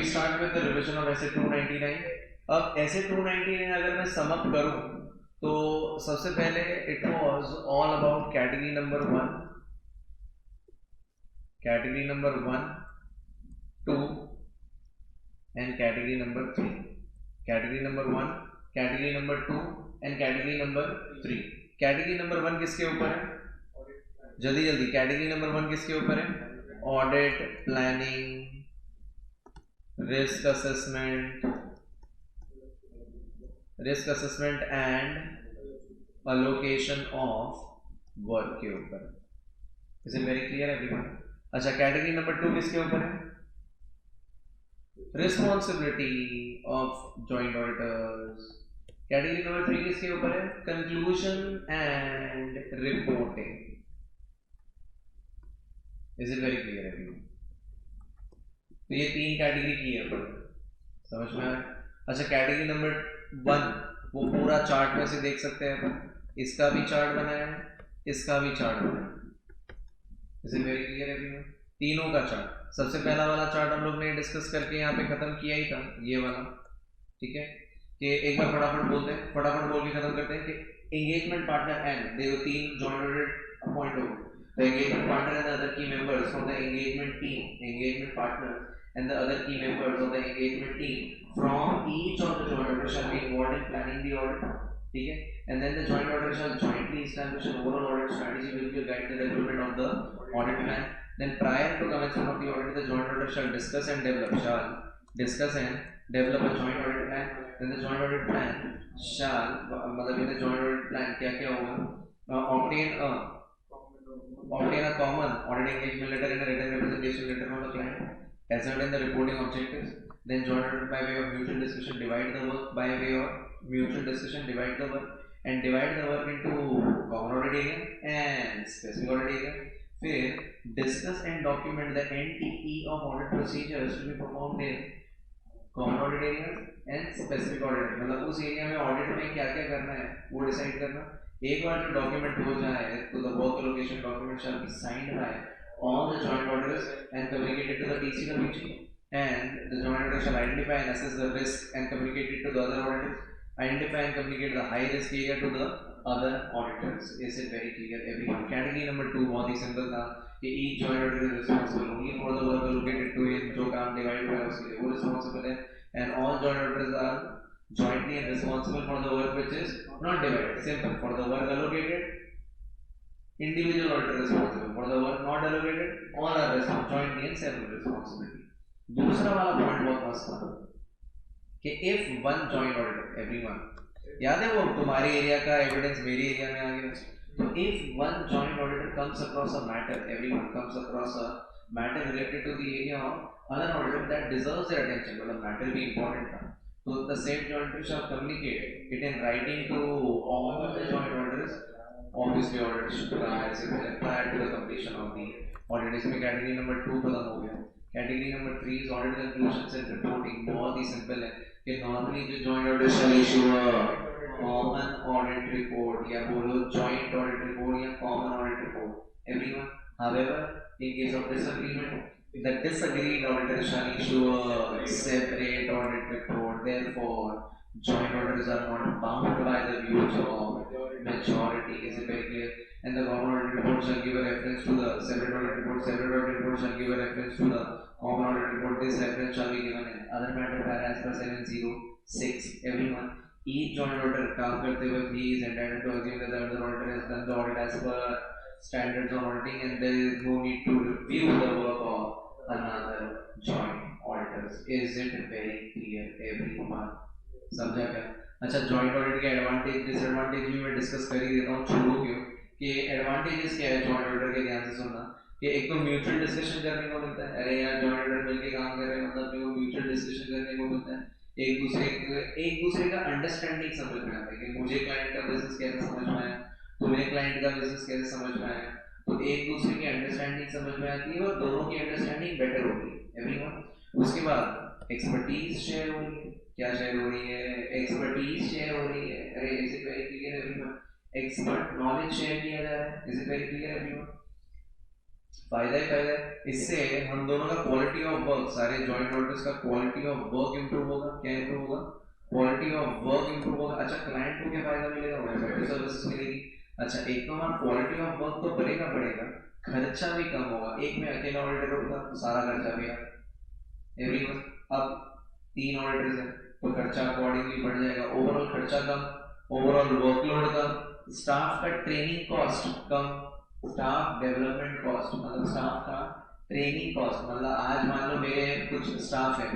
We start with the revision of ऐसे 299। अब ऐसे 299 अगर मैं सम अप करूं तो सबसे पहले it was all about category number 1, category number 1, 2 and category number 3। Category number 1, category number 2 and category number 3। Category number 1 किसके ऊपर है? जल्दी जल्दी, कैटेगरी नंबर 1 किसके ऊपर है? Audit, planning, risk assessment, risk assessment and allocation of work के ऊपर। Is it very clear everyone? अच्छा, कैटेगरी नंबर 2 किसके ऊपर है? Responsibility of joint auditors. Category number 3 किसके ऊपर है? Conclusion and reporting. Is it very clear everyone? तो ये 3 कैटेगरी की है, समझ में आया? अच्छा, कैटेगरी नंबर 1 वो पूरा चार्ट में से देख सकते हैं अपन, इसका भी चार्ट बनाया है, इसका भी चार्ट बनाया है। Is it very clear everyone? तीनों का चार्ट। सबसे पहला वाला चार्ट हम लोग ने डिस्कस करके यहाँ पे खत्म किया ही था, ये वाला, ठीक है? कि एक बार फटाफट बोलते हैं, फटाफट बोल के खत्म करते हैं कि एंगेजमेंट पार्टनर एंड देखो 3 जॉइंट ऑडिट अपॉइंट हो गए। The engagement partner and the other key members from the engagement team, engagement partner and the other key members of the engagement team from each of the joint auditors shall be involved in planning the audit. ठीक है? And then the joint auditor shall jointly establish an overall audit strategy which will guide the development of the audit plan. Then prior to commencement of the audit, the joint auditor shall discuss and develop a joint audit plan. Then the joint audit plan shall मतलब in the joint audit plan क्या क्या होगा? Obtain a common audit engagement letter and a written representation letter from the client, ascertain the reporting objectives, then joint audit by way of mutual discussion, divide the work by way of mutual discussion, divide the work into common audit area and specific audit area. फिर discuss and document the NTE of audit procedures to be performed in common audit areas and specific audit area। मतलब उस area में audit में क्या क्या करना है वो डिसाइड करना। एक बार जो डॉक्यूमेंट हो जाए तो the work allocation document shall be signed by all the joint auditors and communicated to the TCWG, and the joint auditor shall identify and assess the risk and communicate it to the other auditors, identify and communicate the high risk area to the other auditors। Is it very clear everyone? Category number 2 बहुत ही simple था कि each joint auditor is responsible only for the work allocated to him, जो काम divide हुआ है उसके लिए वो responsible है, and all joint auditors are jointly and responsible for the work which is not divided। Simple, for the work allocated individual auditor responsible, for the work not allocated all are responsible, jointly and separate responsibility। दूसरा वाला point बहुत मस्त था कि if one joint auditor, everyone याद है वो तुम्हारे एरिया का एविडेंस मेरे एरिया में आ गया, तो if one joint auditor comes across a matter, everyone comes across a matter related to the area of other auditor that deserves their attention, मतलब matter भी important था, so the same joint auditor shall communicate it in writing to all the joint auditors, obviously auditors prior to the completion of the audit। इसमें category number 2 खत्म हो गया। Category number 3 is audit conclusions and reporting. बहुत ही simple है कि normally जो joint auditor shall issue common audit report या बोलो जॉइंट ऑडिट रिपोर्ट या common audit report everyone. However in case of disagreement the disagreed auditor shall issue a separate audit report। Therefore joint auditors are not bound by the views of majority। Is it very clear? And the common audit report shall give a reference to the separate audit report, separate audit report shall give a reference to the common audit report, this reference shall be given in other matter para as per 706। everyone, each joint auditor काम करते हुए he is entitled to assume that the other auditor has done the audit as per standards of auditing and there is no need to review the work of another joint auditors। Is it very clear everyone? समझा क्या? अच्छा, joint audit के advantage disadvantage भी मैं discuss कर ही देता हूँ, छोड़ो क्यों कि एडवांटेजेस क्या है जॉइंट ऑडिटर के, ध्यान से सुनना कि एक तो म्यूचुअल डिस्कशन करने को मिलता है। अरे यार जॉइंट ऑडिटर मिलके काम कर रहे हैं मतलब मेरे को म्यूचुअल डिस्कशन करने को मिलता है, एक दूसरे का अंडरस्टैंडिंग समझ में आता है कि मुझे क्लाइंट का बिजनेस कैसे समझ में आया, तुम्हें क्लाइंट का बिजनेस कैसे समझ में आया, तो एक दूसरे की अंडरस्टैंडिंग समझ में आती है और दोनों की अंडरस्टैंडिंग बेटर होती है एवरीवन। उसके बाद एक्सपर्टीज शेयर हो रही है। क्या शेयर हो रही है? एक्सपर्टीज शेयर हो रही है। अरे is it very clear everyone? Expert knowledge share किया जा रहा है। Is it very clear everyone? फायदा ही फायदा है। इससे हम दोनों का क्वालिटी ऑफ वर्क, सारे जॉइंट ऑडिटर्स का क्वालिटी ऑफ वर्क इंप्रूव होगा। क्या इंप्रूव होगा? क्वालिटी ऑफ वर्क इंप्रूव होगा। अच्छा, क्लाइंट को क्या फायदा मिलेगा? उन्हें बेटर सर्विस मिलेगी। अच्छा, एक तो हमारा क्वालिटी ऑफ वर्क तो बढ़ेगा बढ़ेगा, खर्चा भी कम होगा। एक में अकेला ऑडिटर होगा तो सारा खर्चा भी एवरीवन, अब 3 ऑडिटर्स हैं तो खर्चा अकॉर्डिंगली बढ़ जाएगा। ओवरऑल खर्चा कम, ओवरऑल वर्कलोड कम, स्टाफ का ट्रेनिंग कॉस्ट कम, स्टाफ डेवलपमेंट कॉस्ट मतलब स्टाफ का ट्रेनिंग कॉस्ट। मतलब आज मान लो मेरे कुछ स्टाफ है,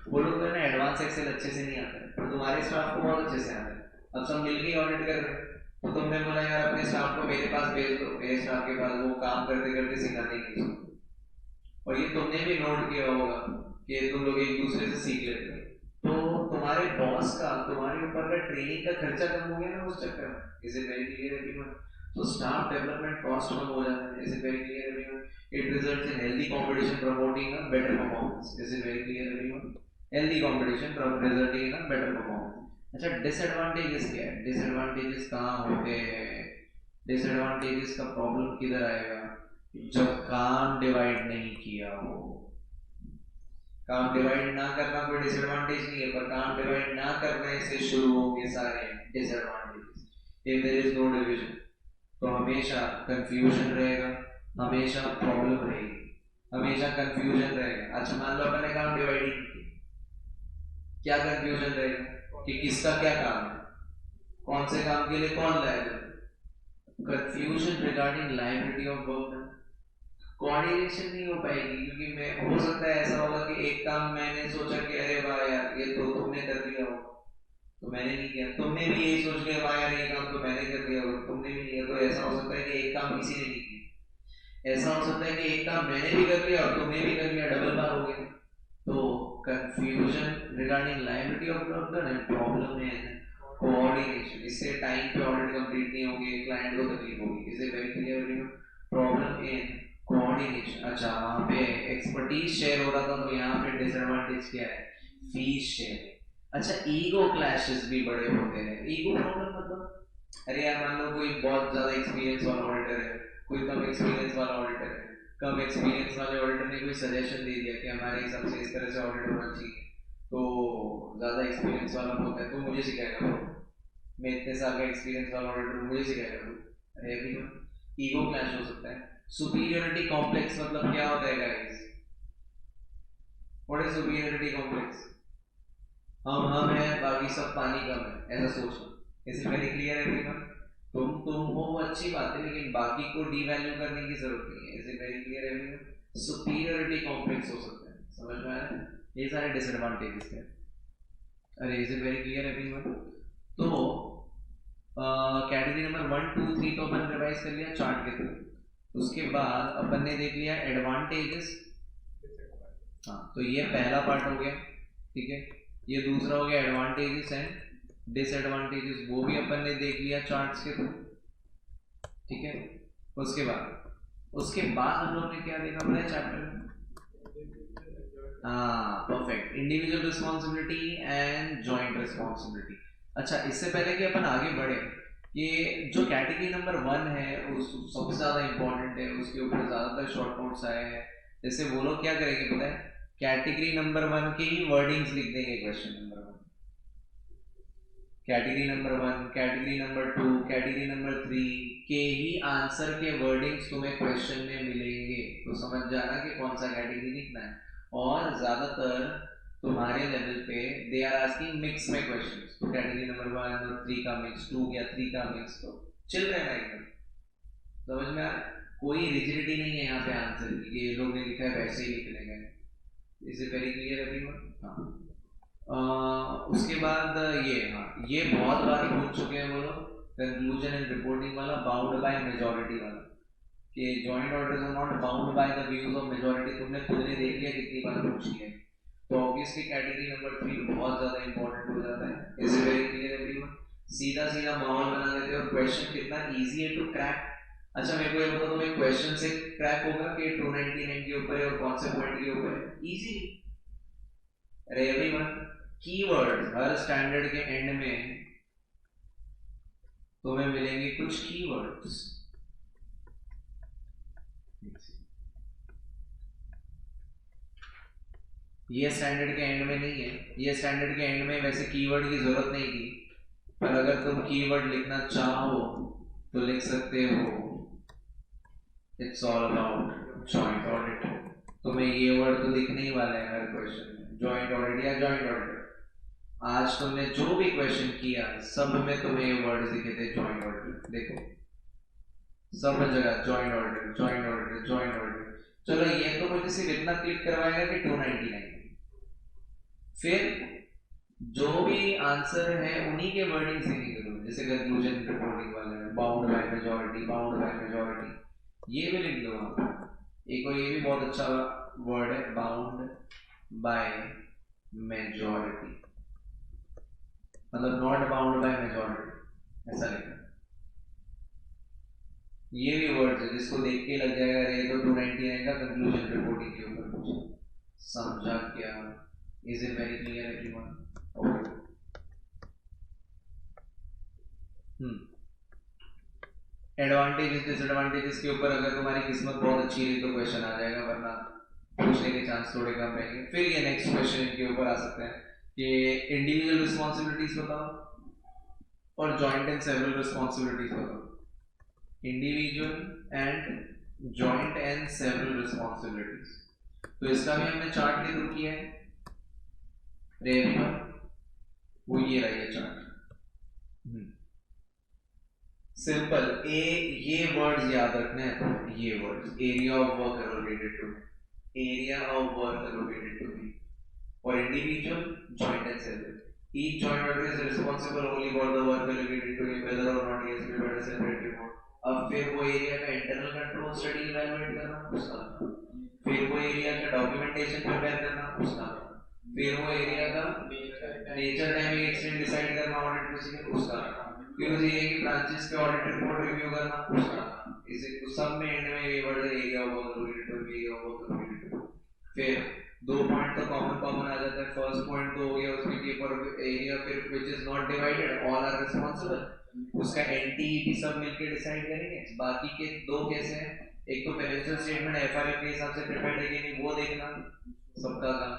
वो लोग ना एडवांस एक्सेल अच्छे से नहीं आते हैं, तो तुम्हारे स्टाफ को बहुत अच्छे से आते हैं। अब सब मिलके ऑडिट कर रहे हैं, तो तुमने बोला यार अपने स्टाफ को मेरे पास भेज दो, मेरे स्टाफ के पास वो काम करते करते सिखाने की। और ये तुमने भी नोट किया होगा कि तुम लोग एक दूसरे से सीख लेते हो, तो तुम्हारे बॉस का तुम्हारे ऊपर का ट्रेनिंग का खर्चा कम हो गया ना उस चक्कर में। Is it very clear everyone? तो स्टाफ डेवलपमेंट कॉस्ट कम हो जाता है। Is it very clear everyone? It results in healthy competition promoting a better performance. Is it very clear everyone? Healthy competition resulting in a better performance. अच्छा, disadvantages क्या है? Disadvantages कहाँ होते हैं? Disadvantages का प्रॉब्लम किधर आएगा? जब काम डिवाइड नहीं किया हो। काम डिवाइड ना करना कोई डिसएडवांटेज नहीं है, पर काम डिवाइड ना करने से शुरू होंगे सारे disadvantages. If there is no division तो हमेशा कंफ्यूजन रहेगा, हमेशा प्रॉब्लम रहेगी, हमेशा कंफ्यूजन रहेगा। अच्छा, मान लो अपने काम डिवाइड ही नहीं, क्या कंफ्यूजन रहेगा कि किसका क्या काम है, कौन से काम के लिए कौन liable. Confusion regarding liability of work, coordination नहीं हो पाएगी। क्योंकि मैं हो सकता है ऐसा होगा कि एक काम मैंने सोचा कि अरे वाह यार ये तो तुमने कर दिया हो, तो मैंने नहीं किया। तुमने भी यही सोच लिया वाह यार ये काम तो मैंने कर दिया हो, तुमने भी नहीं किया। तो ऐसा हो सकता है कि एक काम किसी ने नहीं किया, ऐसा हो सकता है कि एक काम मैंने भी कर लिया और तुमने भी कर लिया, डबल बार हो गया। तो confusion regarding liability of work done and problem है कोऑर्डिनेशन। इससे टाइम पे ऑडिट कंप्लीट नहीं होंगे, क्लाइंट को तकलीफ होगी। इसे very clear problem in coordination. अच्छा, वहां पे एक्सपर्टीज शेयर हो रहा था, तो यहाँ पे डिसएडवांटेज क्या है? Fees share. अच्छा, ईगो क्लैशेस भी बड़े होते हैं। ईगो प्रॉब्लम मतलब अरे यार मान लो कोई बहुत ज्यादा एक्सपीरियंस वाला ऑडिटर है, कोई कम एक्सपीरियंस वाला ऑडिटर है। कम एक्सपीरियंस वाले ऑडिटर ने कोई सजेशन दे दिया कि हमारे हिसाब से इस तरह से ऑडिट होना चाहिए, तो ज्यादा एक्सपीरियंस वाला होता है तो मुझे सिखाएगा वो, मैं इतने साल का एक्सपीरियंस वाला ऑडिटर मुझे सिखाएगा वो। अरे ईगो क्लैश हो सकता है। सुपीरियरिटी कॉम्प्लेक्स मतलब क्या होता है guys? What is superiority complex? हम हैं बाकी सब पानी कम है, ऐसा सोचना। Is it very clear everyone? तुम हो वो अच्छी बात है, लेकिन बाकी को डीवैल्यू करने की जरूरत नहीं है। Is it very clear everyone? Superiority complex हो सकता है, समझ में आया? ये सारे डिसएडवांटेजेस हैं। अरे is it very clear everyone? तो कैटेगरी नंबर 1 2 3 तो अपन रिवाइज कर लिया चार्ट के थ्रू। उसके बाद अपन ने देख लिया एडवांटेजेस। हाँ, तो ये पहला पार्ट हो गया, ठीक है। ये दूसरा हो गया एडवांटेजेस एंड डिसएडवांटेजेस, वो भी अपन ने देख लिया चार्ट्स के थ्रू, ठीक है। उसके बाद हम लोग ने क्या देखा पड़ा चैप्टर में? हाँ, perfect, individual responsibility and joint responsibility. अच्छा, इससे पहले कि अपन आगे बढ़े, ये जो कैटेगरी नंबर 1 है उस सबसे ज्यादा इंपॉर्टेंट है, उसके ऊपर ज्यादातर शॉर्ट नोट्स आए हैं। जैसे वो लोग क्या करेंगे पता है? कैटेगरी नंबर 1 के ही वर्डिंग्स लिख देंगे question number 1, category number 1, category number 2, category number 3 के ही आंसर के वर्डिंग्स तुम्हें क्वेश्चन में मिलेंगे। तो समझ जाना कि कौन सा कैटेगरी लिखना है। और ज्यादातर तुम्हारे लेवल पे दे आर आस्किंग मिक्स में क्वेश्चंस, तो कैटेगरी नंबर 1 और 3 का मिक्स, 2 या 3 का मिक्स, तो चिल रहना एकदम। समझ में आ? कोई रिजिडिटी नहीं है यहाँ पे आंसर की, ये लोग ने लिखा है वैसे ही लिखने गए। Is it very clear everyone? हाँ, उसके बाद ये बहुत बार पूछ चुके हैं वो लोग, कंक्लूजन एंड रिपोर्टिंग वाला, बाउंड बाय मेजॉरिटी वाला, कि joint orders are not bound by the views of majority. तुमने खुद ने देख लिया कितनी बार पूछ लिया है, तो ऑब्वियसली कैटेगरी नंबर 3 बहुत ज्यादा इंपॉर्टेंट हो जाता है। Is it very clear everyone? सीधा सीधा माहौल बना देते हैं और क्वेश्चन कितना इजी है टू क्रैक। अच्छा, मेरे को ये बताओ तुम्हें क्वेश्चन से क्रैक होगा कि 299 के ऊपर है और कौन से पॉइंट के ऊपर है? इजी। अरे एवरीवन, कीवर्ड्स हर स्टैंडर्ड के एंड में तुम्हें मिलेंगे कुछ कीवर्ड्स। ये स्टैंडर्ड के एंड में नहीं है, ये स्टैंडर्ड के एंड में वैसे कीवर्ड की जरूरत नहीं थी, पर अगर तुम कीवर्ड लिखना चाहो तो लिख सकते हो। It's all about joint audit. तुम्हें ये वर्ड तो दिखने ही वाला है हर क्वेश्चन में, जॉइंट ऑडिट या जॉइंट ऑडिट। आज तुमने जो भी क्वेश्चन किया सब में तुम्हें ये वर्ड दिखे थे, जॉइंट ऑडिट। देखो सब जगह joint audit, joint audit, joint audit. चलो ये तो मुझे सिर्फ इतना क्लिक करवाएगा कि 299, फिर जो भी आंसर है उन्हीं के वर्डिंग से नहीं करूँ, जैसे कंक्लूजन रिपोर्टिंग वाले bound by majority, bound by majority, ये भी लिख दो आप। एक और ये भी बहुत अच्छा वर्ड है, बाउंड बाय मेजॉरिटी, मतलब नॉट बाउंड बाय मेजॉरिटी, ऐसा लिखना। ये भी वर्ड है जिसको देख के लग जाएगा अरे तो 299 का कंक्लूजन रिपोर्टिंग के ऊपर कुछ समझा क्या? Is it very clear everyone? Advantages disadvantages के ऊपर अगर तुम्हारी किस्मत बहुत अच्छी रही तो क्वेश्चन आ जाएगा, वरना पूछने के चांस थोड़े कम रहेंगे। फिर ये नेक्स्ट क्वेश्चन इनके ऊपर आ सकते हैं कि इंडिविजुअल रिस्पॉन्सिबिलिटीज बताओ और जॉइंट एंड सेवरल रिस्पॉन्सिबिलिटीज बताओ। Individual and joint and several responsibilities, तो इसका भी हमने चार्ट के थ्रू किया है। वो ये रहा ये चार्ट। सिंपल ए, ये वर्ड्स याद रखने हैं तो ये words, area of work allocated to, area of work allocated to me, और individual, joint and several. Each joint order is responsible only for the work allocated to him, whether or not he has prepared a separate report. अब फिर वो area का internal control study evaluate करना उसका, फिर वो area का documentation prepare करना उसका, फिर वो एरिया का नेचर टाइमिंग एक्सटेंड डिसाइड करना ऑडिट प्रोसीजर उसका, फिर उस एरिया की ब्रांचेस पे ऑडिट रिपोर्ट रिव्यू करना उसका। इसे सब में एंड में ये word area of work allocated to, area of work allocated to. फिर दो पॉइंट तो कॉमन आ जाता है। फर्स्ट पॉइंट तो हो गया उसमें कि पर एरिया फिर which is not divided all are responsible, उसका एनटीईटी सब मिलकर डिसाइड करेंगे। बाकी के दो कैसे हैं, एक तो फाइनेंशियल स्टेटमेंट एफआरएफ के हिसाब से प्रिपेयर्ड है कि नहीं वो देखना सबका काम,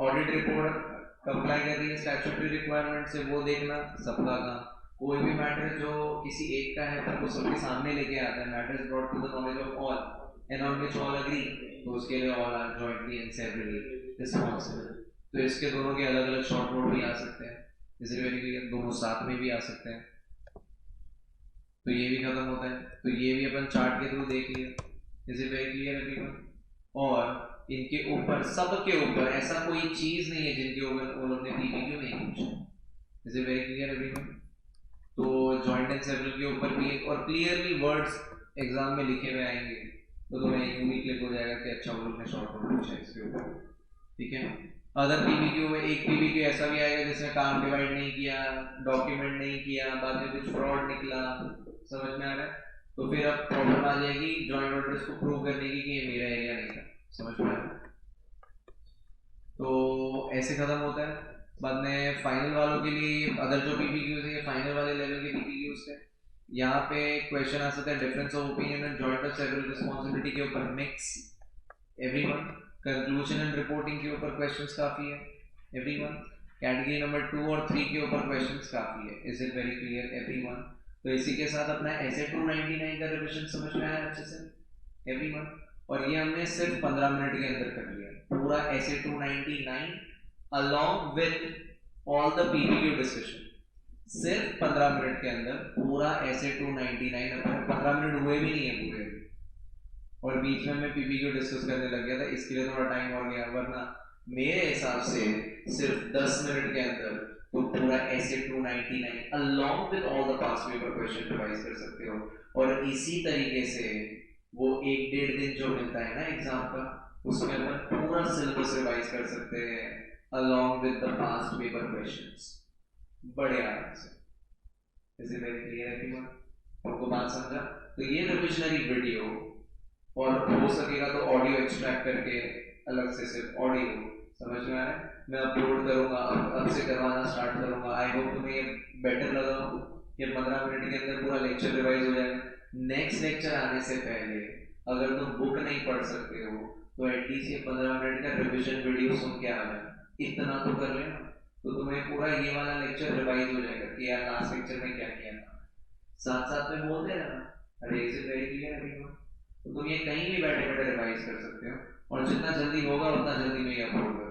ऑडिट रिपोर्ट कंप्लाई कर रही है स्टैट्यूटरी रिक्वायरमेंट से वो देखना सबका काम। कोई भी मैटर जो किसी एक का है पर वो सबके सामने लेके आता है, matters brought to the knowledge of all and on which all agree, तो उसके लिए all are jointly and severally responsible. तो इसके दोनों के अलग अलग शॉर्ट नोट भी आ सकते हैं, इसे वेरी क्लियर, दोनों साथ में भी आ सकते हैं। तो ये भी खत्म होता है, तो ये भी अपन चार्ट के थ्रू देख लिया, इसे वेरी क्लियर एवरीवन। और इनके ऊपर सब के ऊपर ऐसा कोई चीज नहीं है जिनके ऊपर वो लोग ने पीपीक्यू नहीं पूछा, इसे वेरी क्लियर एवरीवन। तो जॉइंट एंड सेवरल के ऊपर भी एक और क्लियरली वर्ड्स एग्जाम में लिखे हुए आएंगे, तो तुम्हें यूं ही क्लिक हो जाएगा कि अच्छा वो लोग ने शॉर्ट नोट पूछा इसके ऊपर, ठीक है। अदर पीपीक्यू में एक पीपीक्यू ऐसा भी आएगा जिसमें काम डिवाइड नहीं किया, डॉक्यूमेंट नहीं किया, बाद में कुछ फ्रॉड निकला, समझ में आ रहा है, तो फिर अब प्रॉब्लम आ जाएगी जॉइंट ऑर्डर्स को प्रूव करने की कि ये मेरा एरिया नहीं था, समझ में आ रहा है। तो ऐसे खत्म होता है। बाद में फाइनल वालों के लिए अदर जो पीपीक्यूज है फाइनल वाले लेवल के पीपीक्यूज है, यहाँ पे क्वेश्चन आ सकता है difference of opinion and joint और सेवरल रिस्पांसिबिलिटी के ऊपर mix everyone, conclusion and reporting के ऊपर क्वेश्चंस काफी है एवरीवन, कैटेगरी नंबर 2 और 3 के ऊपर क्वेश्चंस काफी है, is it very clear everyone. तो इसी के साथ अपना एसे 299 का रिवीजन समझ में आया अच्छे से एवरीवन, और ये हमने सिर्फ 15 मिनट के अंदर कर लिया पूरा एसे 299 along with all the PPQ discussion, सिर्फ 15 मिनट के अंदर पूरा एसे 299 अपन 15 मिनट हुए भी नहीं है पूरे, और बीच में मैं पीपीक्यू डिस्कस करने लग गया था, इसके लिए थोड़ा टाइम और गया, वरना मेरे हिसाब से सिर्फ 10 मिनट के अंदर तो पूरा एसे 299 along with all the past paper question revise कर सकते हो। और इसी तरीके से वो 1-1.5 दिन जो मिलता है ना एग्जाम का, उसमें अपन पूरा सिलेबस रिवाइज कर सकते हैं along with the past paper questions बड़े आराम से। Is it very clear everyone? आपको बात समझा? तो ये रिविजनरी वीडियो, और हो सकेगा तो ऑडियो एक्सट्रैक्ट करके अलग से सिर्फ ऑडियो, समझ में आ रहा है, मैं अपलोड करूंगा, अब से करवाना स्टार्ट करूंगा। आई होप तुम्हें ये बेटर लगा हो कि 15 मिनट के अंदर पूरा लेक्चर रिवाइज हो जाएगा। नेक्स्ट लेक्चर आने से पहले अगर तुम बुक नहीं पढ़ सकते हो तो एटलीस्ट ये 15 मिनट का रिविजन वीडियो सुन के आ जाए, इतना तो कर लेना। तो तुम्हें पूरा ये वाला लेक्चर रिवाइज हो जाएगा कि यार लास्ट लेक्चर में क्या किया था। साथ साथ में बोलते रहना, अरे is it very clear everyone. तो तुम ये कहीं भी बैठे बैठे रिवाइज कर सकते हो, और जितना जल्दी होगा उतना जल्दी में ये अपलोड कर